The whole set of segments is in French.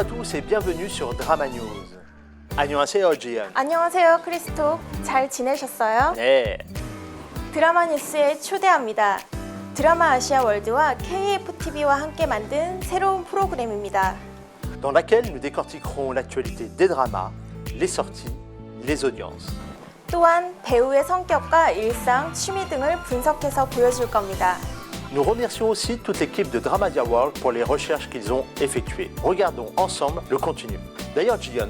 à tous et bienvenue sur Drama News. 안녕하세요, 지연. 안녕하세요, 크리스토. 잘 지내셨어요? 네. 드라마 뉴스에 초대합니다. 드라마 아시아 월드와 KFTV와 함께 만든 새로운 프로그램입니다. Dans laquelle nous décortiquerons l'actualité des dramas, les sorties, les audiences. 또한 배우의 성격과 일상, 취미 등을 분석해서 보여줄 겁니다. Nous remercions aussi toute l'équipe de Dramadia World pour les recherches qu'ils ont effectuées. Regardons ensemble le contenu. D'ailleurs, Jiyeon,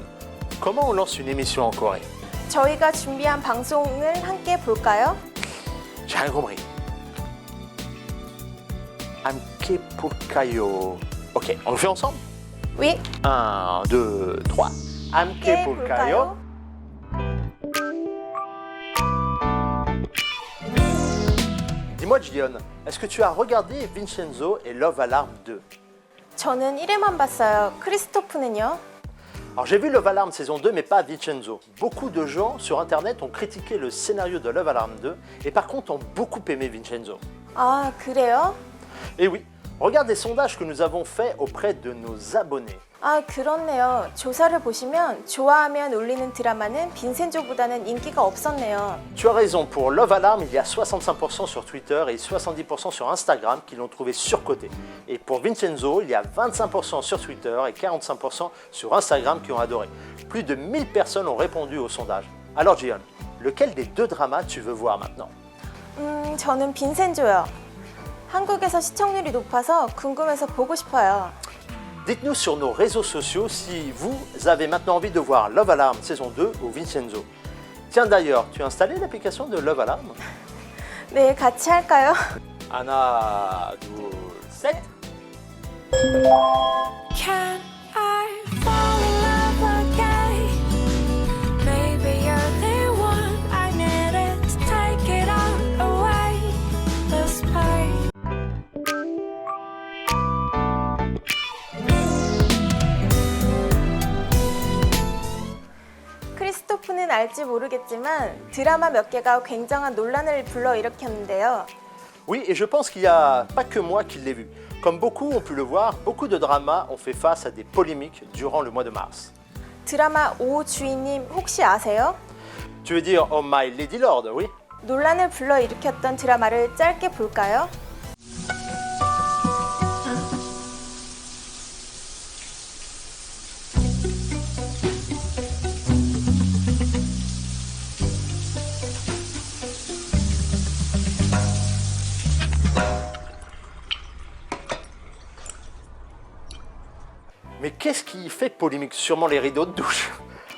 comment on lance une émission en Corée? 저희가 준비한 방송을 함께 볼까요? J'ai rien compris. 함께 볼까요? Ok, on le fait ensemble? Oui. 1, 2, 3. 함께 볼까요? Dis-moi, Jiyeon, est-ce que tu as regardé Vincenzo et Love Alarm 2? 저는 1회만 봤어요. 크리스토프는요? Alors j'ai vu Love Alarm saison 2 mais pas Vincenzo. Beaucoup de gens sur internet ont critiqué le scénario de Love Alarm 2 et par contre ont beaucoup aimé Vincenzo. 아, 그래요? Et oui, regarde les sondages que nous avons faits auprès de nos abonnés. 아, 그렇네요. 조사를 보시면 좋아하면 올리는 드라마는 빈센조보다는 인기가 없었네요. Tu as raison, pour Love Alarm, il y a 65% sur Twitter et 70% sur Instagram qui l'ont trouvé surcoté. Et pour Vincenzo, il y a 25% sur Twitter et 45% sur Instagram qui ont adoré. Plus de 1000 personnes ont répondu au sondage. Alors Jiyeon, lequel des deux dramas tu veux voir maintenant? 저는 빈센조요. 한국에서 시청률이 높아서 궁금해서 보고 싶어요. Dites-nous sur nos réseaux sociaux si vous avez maintenant envie de voir Love Alarm saison 2 ou Vincenzo. Tiens d'ailleurs, tu as installé l'application de Love Alarm? 네, 같이 할까요? 하나, 둘, 셋! Can I fall in love again? Maybe you're the one I needed to take it all away. This pain. 크리스토프는 알지 모르겠지만 드라마 몇 개가 굉장한 논란을 불러일으켰는데요. Oui, et je pense qu'il n'y a pas que moi qui l'ai vu. Comme beaucoup ont pu le voir, beaucoup de dramas ont fait face à des polémiques durant le mois de mars. 드라마 오 주인님 혹시 아세요? Tu veux dire Oh My Lady Lord, oui? 논란을 불러일으켰던 드라마를 짧게 볼까요? Mais qu'est-ce qui fait polémique? Sûrement les rideaux de douche.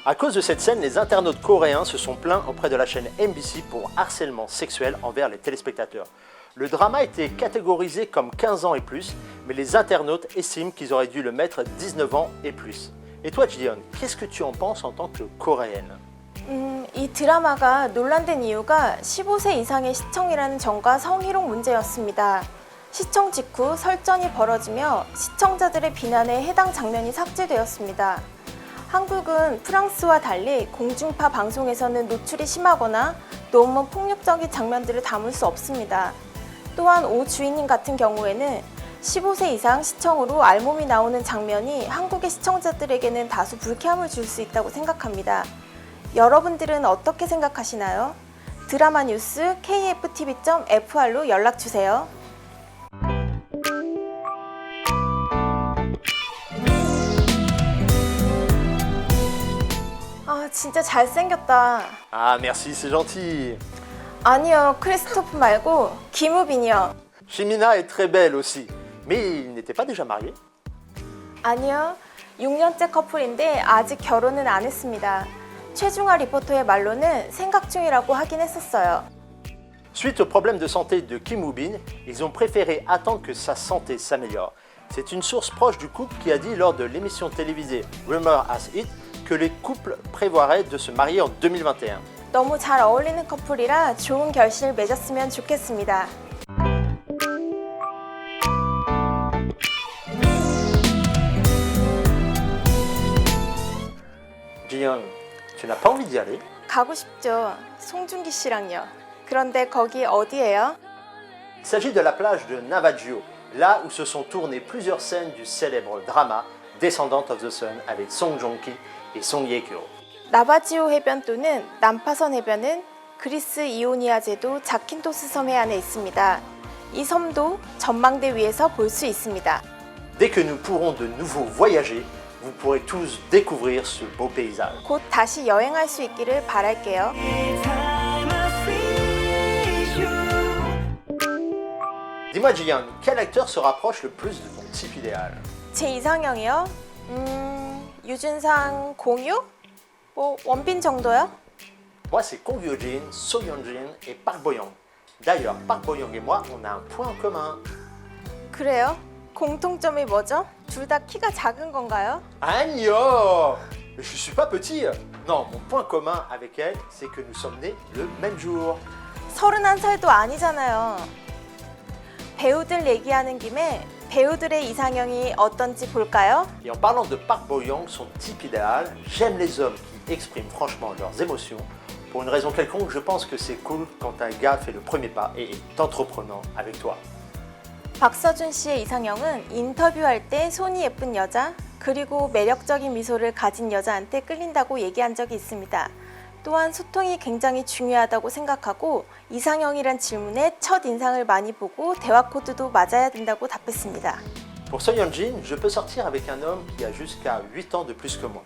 À cause de cette scène, les internautes coréens se sont plaints auprès de la chaîne MBC pour harcèlement sexuel envers les téléspectateurs. Le drama était catégorisé comme 15 ans et plus, mais les internautes estiment qu'ils auraient dû le mettre 19 ans et plus. Et toi, Jiyeon, qu'est-ce que tu en penses en tant que coréenne? 이 드라마가 논란된 이유가 15세 이상의 시청이라는 점과 성희롱 문제였습니다. 시청 직후 설전이 벌어지며 시청자들의 비난에 해당 장면이 삭제되었습니다. 한국은 프랑스와 달리 공중파 방송에서는 노출이 심하거나 너무 폭력적인 장면들을 담을 수 없습니다. 또한 오 주인님 같은 경우에는 15세 이상 시청으로 알몸이 나오는 장면이 한국의 시청자들에게는 다소 불쾌함을 줄 수 있다고 생각합니다. 여러분들은 어떻게 생각하시나요? 드라마 뉴스 KFTV.FR로 연락주세요. 아, 진짜 잘생겼다. Ah merci, c'est gentil. 아니요, 크리스토프 말고 김우빈이요. Shimina est très belle aussi. Mais ils n'étaient pas déjà mariés? 아니요, 6년째 커플인데 아직 결혼은 안 했습니다. 최중화 리포터의 말로는 생각 중이라고 하긴 했었어요. Suite au problème de santé de Kim Woo-bin, ils ont préféré attendre que sa santé s'améliore. C'est une source proche du couple qui a dit lors de l'émission télévisée Rumor Has It que les couples prévoiraient de se marier en 2021. 너무 잘 어울리는 커플이라 좋은 결실을 맺었으면 좋겠습니다. Jiyeon, tu n'as pas envie d'y aller? 가고 싶죠. 송중기 씨랑요. 그런데 거기 어디예요? Il s'agit de la plage de Navajo, là où se sont tournées plusieurs scènes du célèbre drama Descendant of the Sun avec Song Joong-ki et Song Ye-kyo. 나바지오 해변 또는 남파선 해변은 그리스 이오니아 제도 자킨토스 섬 해안에 있습니다. 이 섬도 전망대 위에서 볼 수 있습니다. Dès que nous pourrons de nouveau voyager, vous pourrez tous découvrir ce beau paysage. 곧 다시 여행할 수 있기를 바랄게요. Dis-moi Jiyoung, quel acteur se rapproche le plus de ton type idéal? 제 이상형이요? 유준상, 공유? 뭐 원빈 정도요? Moi c'est Kong Yoo-jin, So Yeon-jin et Park Bo-young. D'ailleurs, Park Bo-young et moi, on a un point en commun. 그래요? 공통점이 뭐죠? 둘 다 키가 작은 건가요? Agno! Mais je suis pas petit. Non, mon point commun avec elle, c'est que nous sommes nés le même jour. 31살도 아니잖아요. 배우들 얘기하는 김에 배우들의 이상형이 어떤지 볼까요? Et en parlant de Park Bo-young, son type idéal, j'aime les hommes qui expriment franchement leurs émotions. Pour une raison quelconque, je pense que c'est cool quand un gars fait le premier pas et est entreprenant avec toi. 박서준 씨의 이상형은 인터뷰할 때 손이 예쁜 여자, 그리고 매력적인 미소를 가진 여자한테 끌린다고 얘기한 적이 있습니다. 또한 소통이 굉장히 중요하다고 생각하고 이상형이란 질문에 첫 인상을 많이 보고 대화 코드도 맞아야 된다고 답했습니다. Pour So Yeon-jin, je peux sortir avec un homme qui a jusqu'à 8 ans de plus que moi.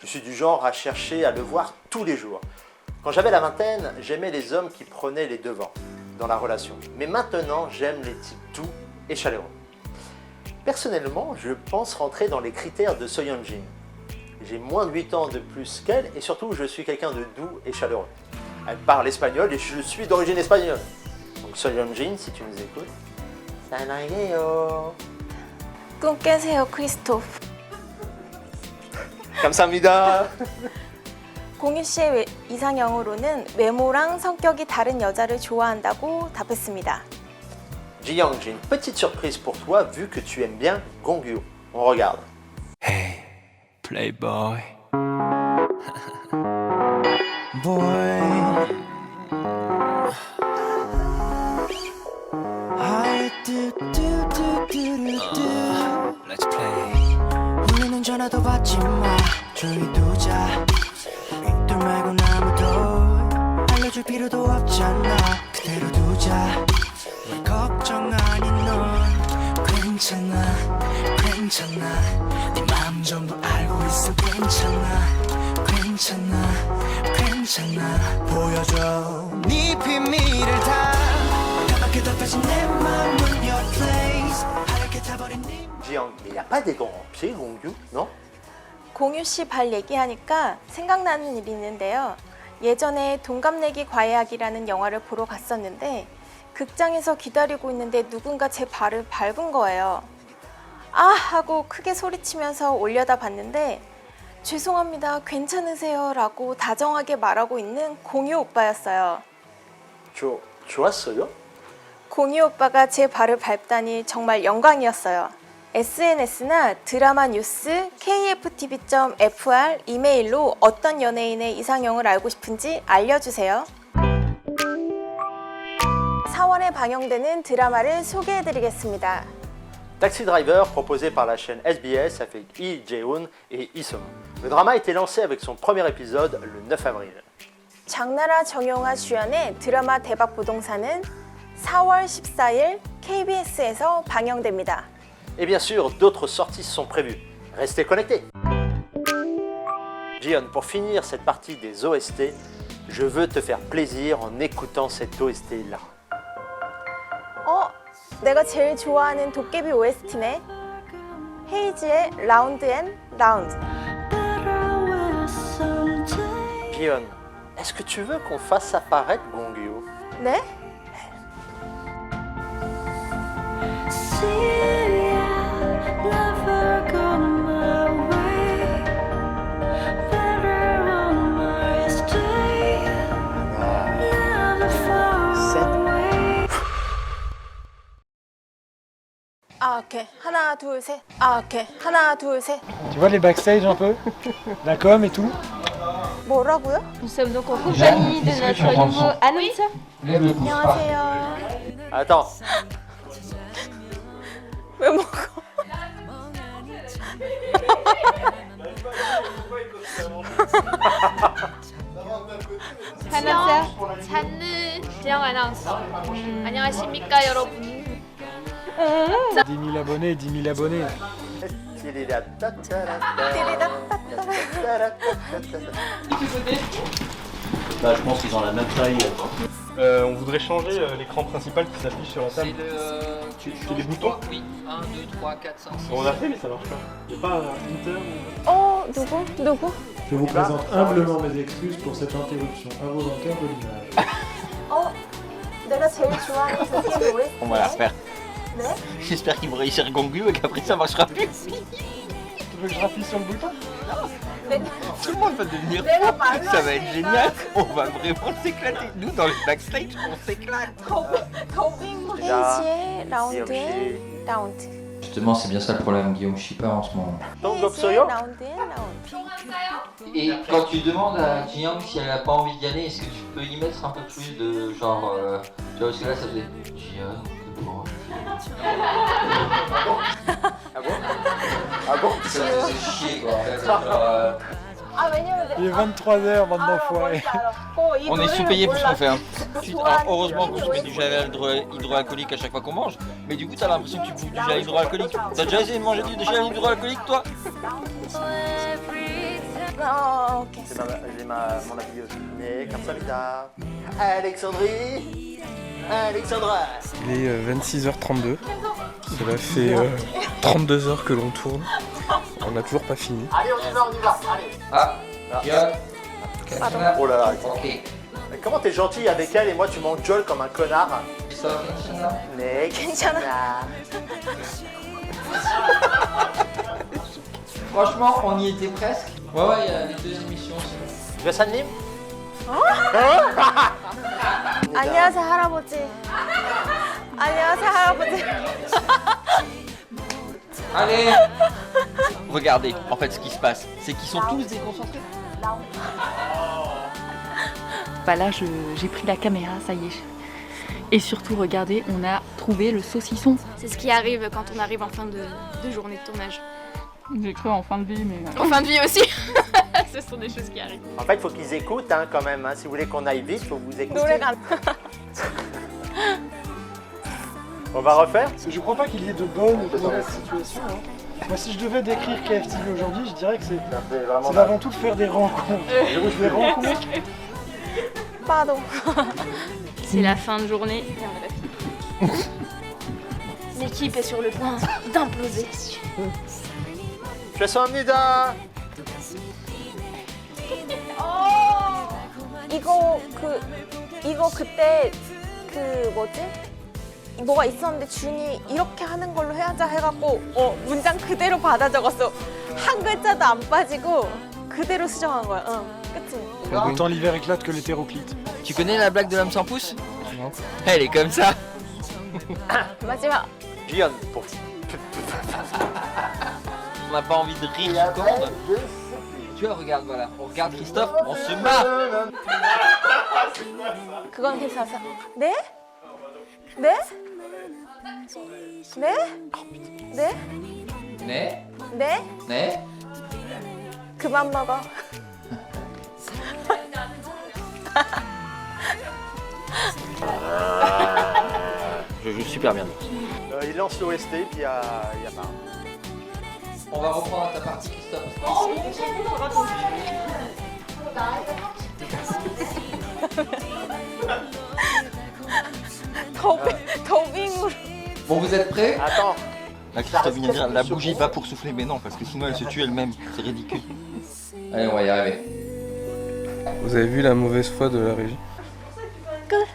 Je suis du genre à chercher à le voir tous les jours. Quand j'avais la vingtaine, j'aimais les hommes qui prenaient les devants dans la relation. Mais maintenant, j'aime les types doux et chaleureux. Personnellement, je pense rentrer dans les critères de So Yeon-jin. J'ai moins de 8 ans de plus qu'elle et surtout, je suis quelqu'un de doux et chaleureux. Elle parle espagnol et je suis d'origine espagnole. Donc So Yeon-jin, si tu nous écoutes, 사랑해요. 꿈 깨세요, 크리스토프. 감사합니다. 공유 씨의 이상형으로는 외모랑 성격이 다른 여자를 좋아한다고 답했습니다. Jiyoung, j'ai une petite surprise pour toi vu que tu aimes bien Gongyo. On regarde. Hey, playboy. Boy. Let's play. 울리는 전화도 받지 마. 조용히 두자. 이들 말고 아무도 알려줄 필요도 없잖아. 그대로 두자. 왜 걱정 아닌 넌 괜찮아 괜찮아 네 마음 전부 알고 있어 괜찮아 괜찮아 괜찮아 보여줘 네 비밀을 다 까맣게 덮여진 내 마음은 your place 하얗게 타버린 네 Jiyoung, mais il n'y a pas des grands pieds, Gongyo, non? 공유 씨 발 얘기하니까 생각나는 일이 있는데요. 예전에 동갑내기 과외하기라는 영화를 보러 갔었는데 극장에서 기다리고 있는데 누군가 제 발을 밟은 거예요. 아! 하고 크게 소리치면서 올려다 봤는데 죄송합니다, 괜찮으세요? 라고 다정하게 말하고 있는 공유 오빠였어요. 좋았어요? 공유 오빠가 제 발을 밟다니 정말 영광이었어요. SNS나 드라마 뉴스, KFTV.fr 이메일로 어떤 연예인의 이상형을 알고 싶은지 알려주세요. 4월에 방영되는 드라마를 소개해드리겠습니다. Taxi Driver, proposé par la chaîne SBS avec Lee Jae-hoon et Lee Sung. Le drama a été lancé avec son premier épisode le 9 avril. 장나라 정용화 주연의 드라마 대박 부동산은 4월 14일 KBS에서 방영됩니다. Et bien sûr, d'autres sorties sont prévues. Restez connectés. Jiyeon, pour finir cette partie des OST, je veux te faire plaisir en écoutant cette OST-là. 내가 제일 좋아하는 도깨비 OST네. 헤이즈의 라운드 앤 라운드. Jiyeon, est-ce que tu veux qu'on fasse apparaître Gongyo? 네? 오케이. 하나, 둘, 셋. 오케이. 하나, 둘, 셋. Tu vois les backstage un peu, la com et tout. 뭐라고요? Nous sommes donc en compagnie de notre nouveau annonceur. 안녕하세요. Attends, 왜 먹어? 하나자 잔느 재영 아나운서. 안녕하십니까 여러분. 10 000 abonnés, 10 000 abonnés. Bah, je pense qu'ils ont la même taille. On voudrait changer l'écran principal qui s'affiche sur la table. C'est les boutons. Oui, 1, 2, 3, 4, 5, 6. On a fait mais ça marche pas. Il n'y a pas un Inter 누구? Je vous présente humblement mes excuses pour cette interruption involontaire de l'image. 내가 제일 좋아하는 선생님이 왜? On va la refaire. 네? J'espère qu'ils vont réussir Gongu et qu'après ça marchera plus. Tu veux que je rappuie sur le bouton? Tout le monde va devenir 내가 fou. 말로 Ça va être génial. On va vraiment s'éclater. Nous, dans le backstage, on s'éclate. 혜지의 라운드의 라운드. Justement, c'est bien ça le problème, Guillaume, je suis pas en ce moment. Donc, 혜지의 Gopsoyo 라운드의 라운드. Et quand tu demandes à Jiyoung si elle a pas envie d'y aller, est-ce que tu peux y mettre un peu plus de genre. Tu vois, parce que là ça faisait. Jiyoung, c'est bon. Ah bon Ça faisait chier quoi en fait. Genre, 아 왜냐면 Il est 23h maintenant, foiré. On est sous-payé pour ce qu'on fait. Hein. Alors, heureusement qu'on se met du gel hydroalcoolique à chaque fois qu'on mange, mais du coup t'as l'impression que tu bouffes du gel hydroalcoolique. T'as déjà essayé de manger du gel hydroalcoolique toi? 오케이. J'ai mon habilleuse. Mais Kamsamida. Alexandrie. Alexandra. Il est 26h32. Cela fait 32 heures que l'on tourne. On n'a toujours pas fini. Allez, on y va. Allez. Ah, Jiyoung. Oh là là. Ok. Mais comment t'es gentil avec elle et moi tu m'engueules comme un connard? Ça, 괜찮아? Mais 괜찮아. Franchement, on y était presque. Ouais, il y a les deux émissions. 여사님? 안녕하세요 할아버지. 안녕하세요 할아버지. Allez! Regardez, en fait ce qui se passe, c'est qu'ils sont tous déconcentrés. Bah là, j'ai pris la caméra, ça y est. Et surtout, regardez, on a trouvé le saucisson. C'est ce qui arrive quand on arrive en fin de journée de tournage. J'ai cru en fin de vie, mais... En fin de vie aussi. Ce sont des choses qui arrivent. En fait, il faut qu'ils écoutent hein, quand même. Hein. Si vous voulez qu'on aille vite, il faut que vous écoutiez. 노래가 On va refaire? Je crois pas qu'il y ait de bonnes ou de mauvaises situations. Hein. Moi, si je devais décrire KFTV aujourd'hui, je dirais que c'est avant tout de faire des rencontres. Des rencontres. Pardon. C'est la fin de journée et on a pas fini. L'équipe est sur le point d'imploser. 죄송합니다. 이거 그때 그 뭐지? 뭐가 있었는데 준이 이렇게 하는 걸로 해야자 해갖고 문장 그대로 받아 적었어. 한 글자도 안 빠지고 그대로 수정한 거야. 그치? Autant l'hiver éclate que l'hétéroclite. Tu connais la blague de l'homme sans pouce? Non. Elle est comme ça. 마지막. Jiyoung, pour... On n'a pas envie de rire une seconde. Tu vois, regarde, voilà. On regarde Christophe, on se marre. 그건 괜찮았어. 네? 네? 네? 네? 네? 네? 네? 그만 먹어. Je joue super bien. il lance l'OST puis il y a pas. On va reprendre ta partie, Christophe. 더빙으로. Bon, vous êtes prêts? Attends. La Christophe vient de dire, la bougie pas pour souffler, mais non, parce que sinon elle se tue elle-même. C'est ridicule. Allez, on va y arriver. Vous avez vu la mauvaise foi de la régie? 끝.